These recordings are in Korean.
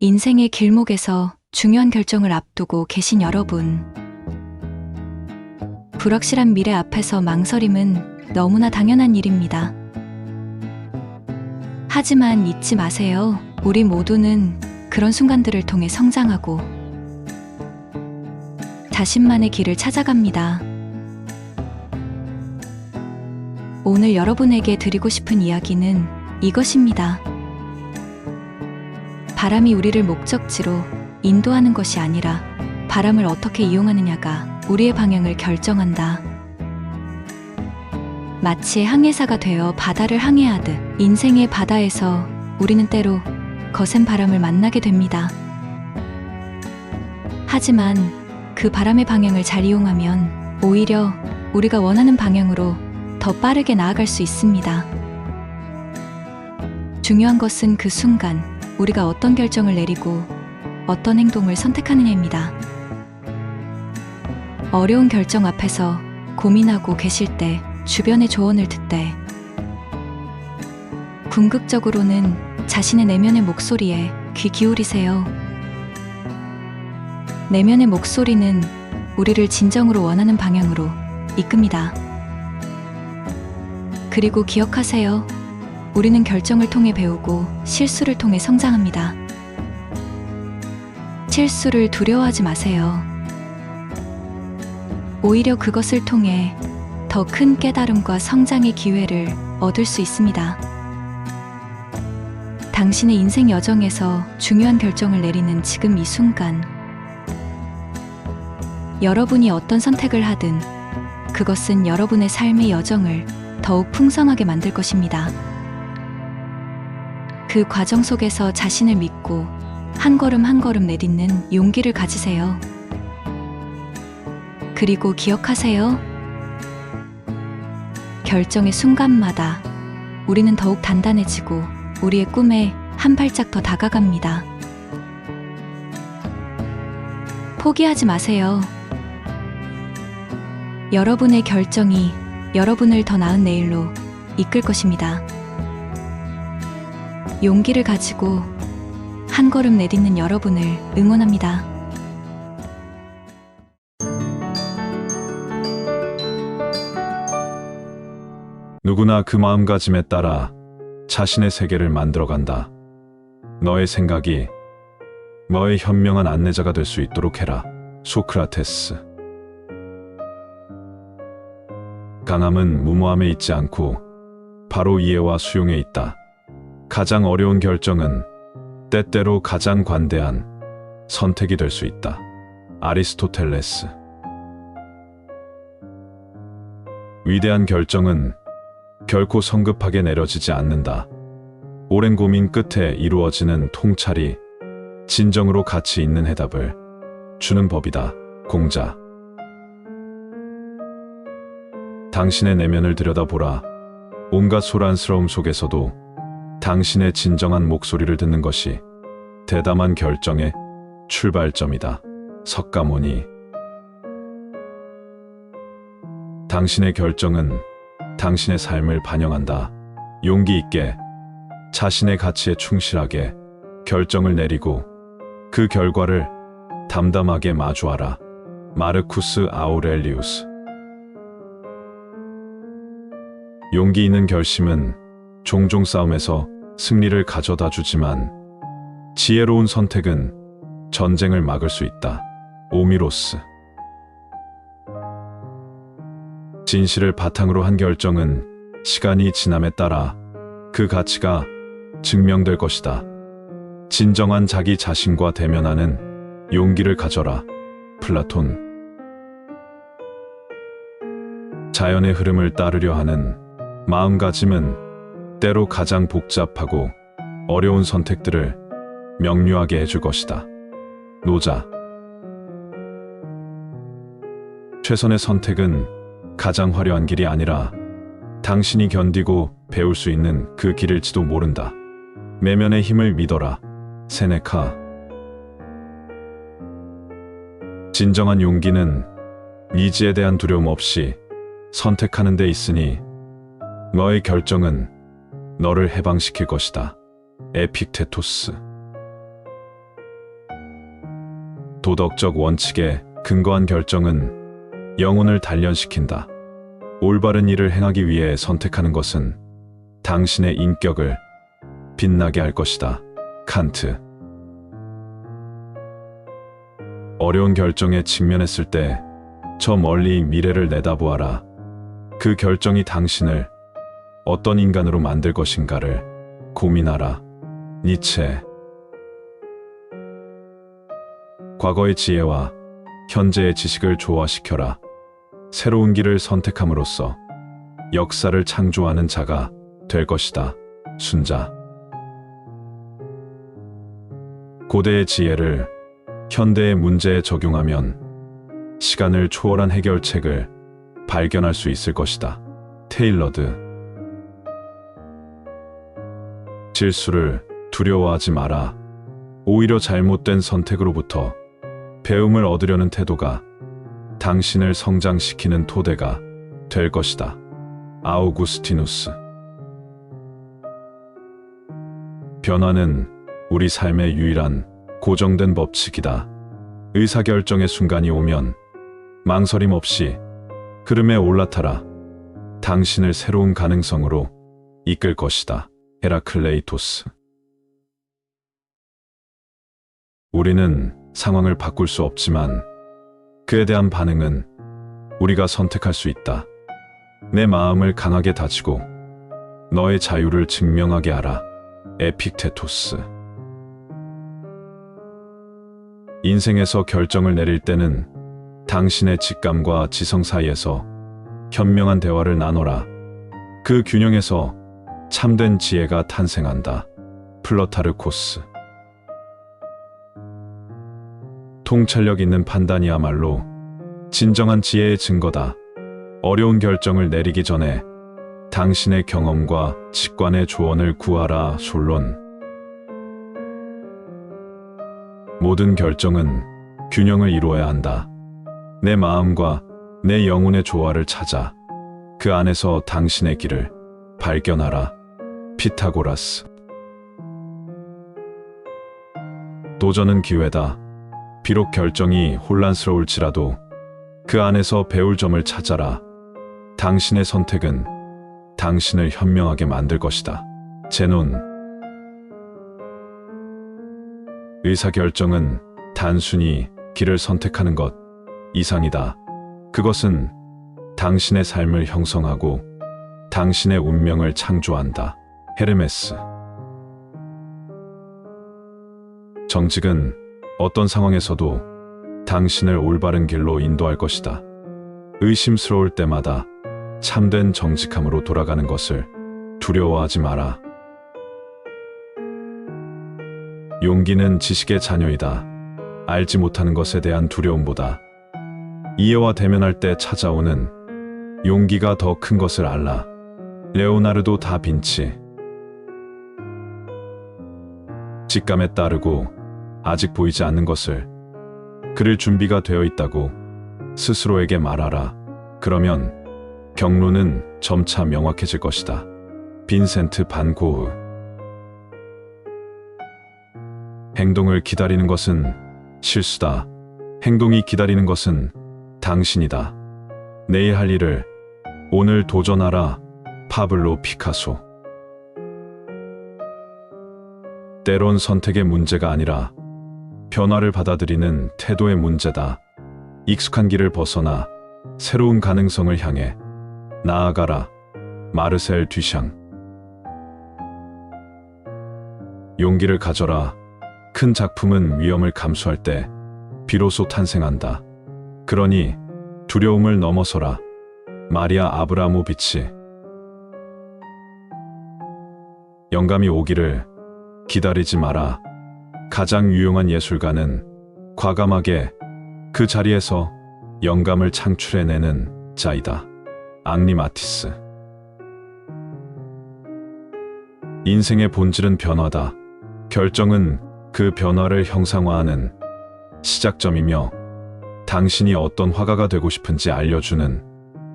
인생의 길목에서 중요한 결정을 앞두고 계신 여러분. 불확실한 미래 앞에서 망설임은 너무나 당연한 일입니다. 하지만 잊지 마세요. 우리 모두는 그런 순간들을 통해 성장하고 자신만의 길을 찾아갑니다. 오늘 여러분에게 드리고 싶은 이야기는 이것입니다. 바람이 우리를 목적지로 인도하는 것이 아니라 바람을 어떻게 이용하느냐가 우리의 방향을 결정한다. 마치 항해사가 되어 바다를 항해하듯 인생의 바다에서 우리는 때로 거센 바람을 만나게 됩니다. 하지만 그 바람의 방향을 잘 이용하면 오히려 우리가 원하는 방향으로 더 빠르게 나아갈 수 있습니다. 중요한 것은 그 순간 우리가 어떤 결정을 내리고 어떤 행동을 선택하느냐입니다. 어려운 결정 앞에서 고민하고 계실 때, 주변의 조언을 듣되 궁극적으로는 자신의 내면의 목소리에 귀 기울이세요. 내면의 목소리는 우리를 진정으로 원하는 방향으로 이끕니다. 그리고 기억하세요. 우리는 결정을 통해 배우고 실수를 통해 성장합니다. 실수를 두려워하지 마세요. 오히려 그것을 통해 더 큰 깨달음과 성장의 기회를 얻을 수 있습니다. 당신의 인생 여정에서 중요한 결정을 내리는 지금 이 순간, 여러분이 어떤 선택을 하든 그것은 여러분의 삶의 여정을 더욱 풍성하게 만들 것입니다. 그 과정 속에서 자신을 믿고 한 걸음 한 걸음 내딛는 용기를 가지세요. 그리고 기억하세요. 결정의 순간마다 우리는 더욱 단단해지고 우리의 꿈에 한 발짝 더 다가갑니다. 포기하지 마세요. 여러분의 결정이 여러분을 더 나은 내일로 이끌 것입니다. 용기를 가지고 한 걸음 내딛는 여러분을 응원합니다. 누구나 그 마음가짐에 따라 자신의 세계를 만들어간다. 너의 생각이 너의 현명한 안내자가 될 수 있도록 해라. 소크라테스. 강함은 무모함에 있지 않고 바로 이해와 수용에 있다. 가장 어려운 결정은 때때로 가장 관대한 선택이 될 수 있다. 아리스토텔레스. 위대한 결정은 결코 성급하게 내려지지 않는다. 오랜 고민 끝에 이루어지는 통찰이 진정으로 가치 있는 해답을 주는 법이다. 공자. 당신의 내면을 들여다보라. 온갖 소란스러움 속에서도 당신의 진정한 목소리를 듣는 것이 대담한 결정의 출발점이다. 석가모니. 당신의 결정은 당신의 삶을 반영한다. 용기 있게 자신의 가치에 충실하게 결정을 내리고 그 결과를 담담하게 마주하라. 마르쿠스 아우렐리우스. 용기 있는 결심은 종종 싸움에서 승리를 가져다 주지만 지혜로운 선택은 전쟁을 막을 수 있다. 오미로스. 진실을 바탕으로 한 결정은 시간이 지남에 따라 그 가치가 증명될 것이다. 진정한 자기 자신과 대면하는 용기를 가져라. 플라톤. 자연의 흐름을 따르려 하는 마음가짐은 때로 가장 복잡하고 어려운 선택들을 명료하게 해줄 것이다. 노자. 최선의 선택은 가장 화려한 길이 아니라 당신이 견디고 배울 수 있는 그 길일지도 모른다. 내면의 힘을 믿어라. 세네카. 진정한 용기는 미지에 대한 두려움 없이 선택하는 데 있으니 너의 결정은 너를 해방시킬 것이다. 에픽테토스. 도덕적 원칙에 근거한 결정은 영혼을 단련시킨다. 올바른 일을 행하기 위해 선택하는 것은 당신의 인격을 빛나게 할 것이다. 칸트. 어려운 결정에 직면했을 때 저 멀리 미래를 내다보아라. 그 결정이 당신을 어떤 인간으로 만들 것인가를 고민하라. 니체. 과거의 지혜와 현재의 지식을 조화시켜라. 새로운 길을 선택함으로써 역사를 창조하는 자가 될 것이다. 순자. 고대의 지혜를 현대의 문제에 적용하면 시간을 초월한 해결책을 발견할 수 있을 것이다. 테일러드. 실수를 두려워하지 마라. 오히려 잘못된 선택으로부터 배움을 얻으려는 태도가 당신을 성장시키는 토대가 될 것이다. 아우구스티누스. 변화는 우리 삶의 유일한 고정된 법칙이다. 의사결정의 순간이 오면 망설임 없이 흐름에 올라타라. 당신을 새로운 가능성으로 이끌 것이다. 헤라클레이토스. 우리는 상황을 바꿀 수 없지만 그에 대한 반응은 우리가 선택할 수 있다. 내 마음을 강하게 다지고 너의 자유를 증명하게 하라. 에픽테토스. 인생에서 결정을 내릴 때는 당신의 직감과 지성 사이에서 현명한 대화를 나눠라. 그 균형에서 참된 지혜가 탄생한다. 플러타르코스. 통찰력 있는 판단이야말로 진정한 지혜의 증거다. 어려운 결정을 내리기 전에 당신의 경험과 직관의 조언을 구하라. 솔론. 모든 결정은 균형을 이루어야 한다. 내 마음과 내 영혼의 조화를 찾아 그 안에서 당신의 길을 발견하라. 피타고라스. 도전은 기회다. 비록 결정이 혼란스러울지라도 그 안에서 배울 점을 찾아라. 당신의 선택은 당신을 현명하게 만들 것이다. 제논. 의사결정은 단순히 길을 선택하는 것 이상이다. 그것은 당신의 삶을 형성하고 당신의 운명을 창조한다. 헤르메스. 정직은 어떤 상황에서도 당신을 올바른 길로 인도할 것이다. 의심스러울 때마다 참된 정직함으로 돌아가는 것을 두려워하지 마라. 용기는 지식의 자녀이다. 알지 못하는 것에 대한 두려움보다 이해와 대면할 때 찾아오는 용기가 더 큰 것을 알라. 레오나르도 다빈치. 직감에 따르고 아직 보이지 않는 것을 그릴 준비가 되어 있다고 스스로에게 말하라. 그러면 경로는 점차 명확해질 것이다. 빈센트 반 고흐. 행동을 기다리는 것은 실수다. 행동이 기다리는 것은 당신이다. 내일 할 일을 오늘 도전하라. 파블로 피카소. 때론 선택의 문제가 아니라 변화를 받아들이는 태도의 문제다. 익숙한 길을 벗어나 새로운 가능성을 향해 나아가라. 마르셀 듀샹. 용기를 가져라. 큰 작품은 위험을 감수할 때 비로소 탄생한다. 그러니 두려움을 넘어서라. 마리아 아브라모비치. 영감이 오기를 기다리지 마라. 가장 유용한 예술가는 과감하게 그 자리에서 영감을 창출해내는 자이다. 앙리 마티스. 인생의 본질은 변화다. 결정은 그 변화를 형상화하는 시작점이며 당신이 어떤 화가가 되고 싶은지 알려주는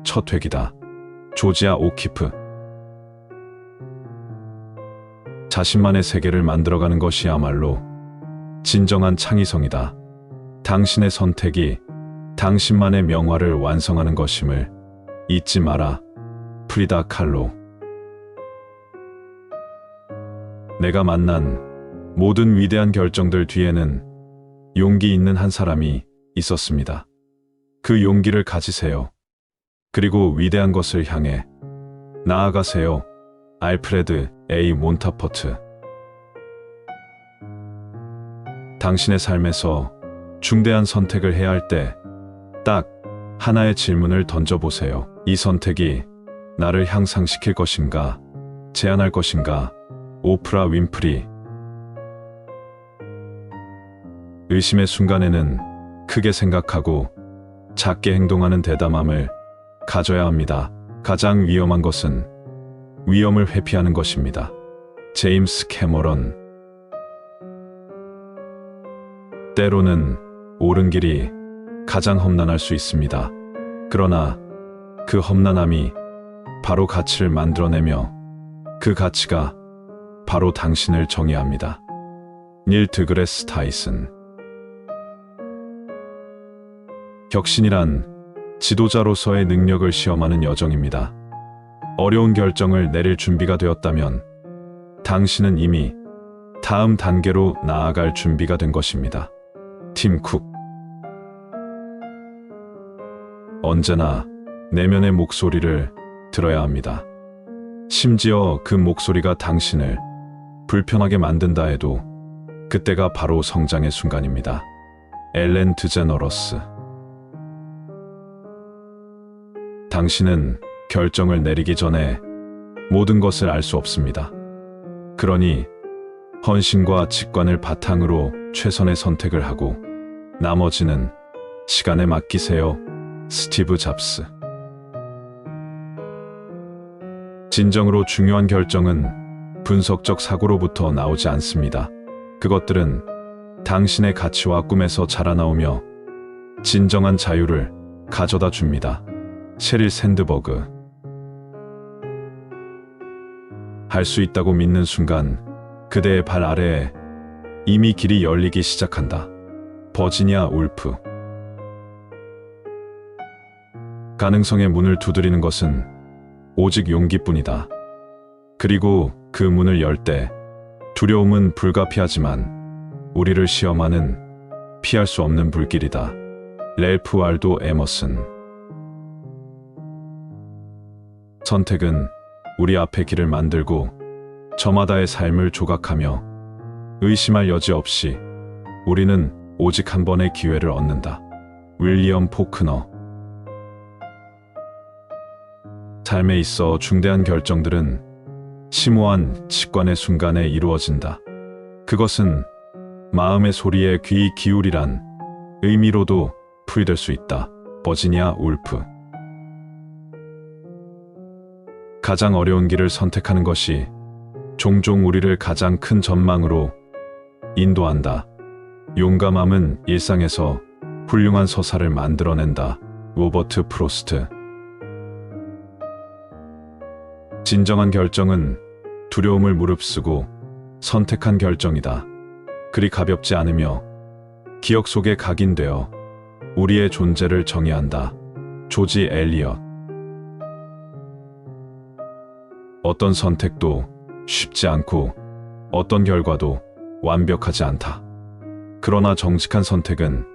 첫 획이다. 조지아 오키프. 자신만의 세계를 만들어가는 것이야말로 진정한 창의성이다. 당신의 선택이 당신만의 명화를 완성하는 것임을 잊지 마라. 프리다 칼로. 내가 만난 모든 위대한 결정들 뒤에는 용기 있는 한 사람이 있었습니다. 그 용기를 가지세요. 그리고 위대한 것을 향해 나아가세요. 알프레드 A. 몬타퍼트. 당신의 삶에서 중대한 선택을 해야 할 때 딱 하나의 질문을 던져보세요. 이 선택이 나를 향상시킬 것인가? 제한할 것인가? 오프라 윈프리. 의심의 순간에는 크게 생각하고 작게 행동하는 대담함을 가져야 합니다. 가장 위험한 것은 위험을 회피하는 것입니다. 제임스 캐머런. 때로는 옳은 길이 가장 험난할 수 있습니다. 그러나 그 험난함이 바로 가치를 만들어내며 그 가치가 바로 당신을 정의합니다. 닐 드그레스 타이슨. 혁신이란 지도자로서의 능력을 시험하는 여정입니다. 어려운 결정을 내릴 준비가 되었다면 당신은 이미 다음 단계로 나아갈 준비가 된 것입니다. 팀 쿡. 언제나 내면의 목소리를 들어야 합니다. 심지어 그 목소리가 당신을 불편하게 만든다 해도 그때가 바로 성장의 순간입니다. 엘렌 드제너러스. 당신은 결정을 내리기 전에 모든 것을 알 수 없습니다. 그러니 헌신과 직관을 바탕으로 최선의 선택을 하고 나머지는 시간에 맡기세요. 스티브 잡스. 진정으로 중요한 결정은 분석적 사고로부터 나오지 않습니다. 그것들은 당신의 가치와 꿈에서 자라나오며 진정한 자유를 가져다 줍니다. sheryl 샌드버그. 할 수 있다고 믿는 순간 그대의 발 아래에 이미 길이 열리기 시작한다. 버지니아 울프. 가능성의 문을 두드리는 것은 오직 용기뿐이다. 그리고 그 문을 열 때 두려움은 불가피하지만 우리를 시험하는 피할 수 없는 불길이다. 랠프 왈도 에머슨. 선택은 우리 앞에 길을 만들고 저마다의 삶을 조각하며 의심할 여지 없이 우리는 오직 한 번의 기회를 얻는다. 윌리엄 포크너. 삶에 있어 중대한 결정들은 심오한 직관의 순간에 이루어진다. 그것은 마음의 소리에 귀 기울이란 의미로도 풀이될 수 있다. 버지니아 울프. 가장 어려운 길을 선택하는 것이 종종 우리를 가장 큰 전망으로 인도한다. 용감함은 일상에서 훌륭한 서사를 만들어낸다. 로버트 프로스트. 진정한 결정은 두려움을 무릅쓰고 선택한 결정이다. 그리 가볍지 않으며 기억 속에 각인되어 우리의 존재를 정의한다. 조지 엘리엇. 어떤 선택도 쉽지 않고 어떤 결과도 완벽하지 않다. 그러나 정직한 선택은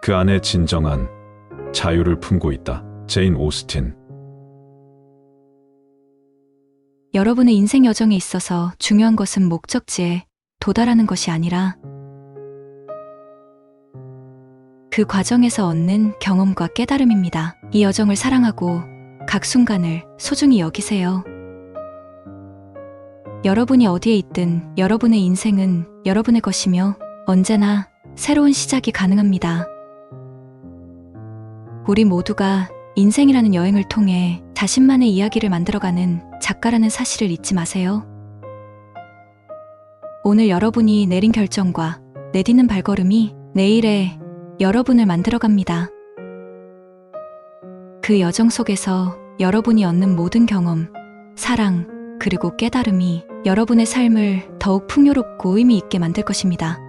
그 안에 진정한 자유를 품고 있다. 제인 오스틴. 여러분의 인생 여정에 있어서 중요한 것은 목적지에 도달하는 것이 아니라 그 과정에서 얻는 경험과 깨달음입니다. 이 여정을 사랑하고 각 순간을 소중히 여기세요. 여러분이 어디에 있든 여러분의 인생은 여러분의 것이며 언제나 새로운 시작이 가능합니다. 우리 모두가 인생이라는 여행을 통해 자신만의 이야기를 만들어가는 작가라는 사실을 잊지 마세요. 오늘 여러분이 내린 결정과 내딛는 발걸음이 내일의 여러분을 만들어갑니다. 그 여정 속에서 여러분이 얻는 모든 경험, 사랑, 그리고 깨달음이 여러분의 삶을 더욱 풍요롭고 의미 있게 만들 것입니다.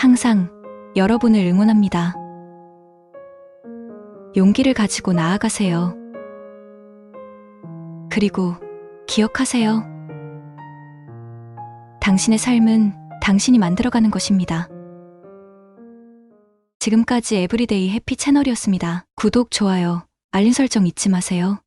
항상 여러분을 응원합니다. 용기를 가지고 나아가세요. 그리고 기억하세요. 당신의 삶은 당신이 만들어가는 것입니다. 지금까지 에브리데이 해피 채널이었습니다. 구독, 좋아요, 알림 설정 잊지 마세요.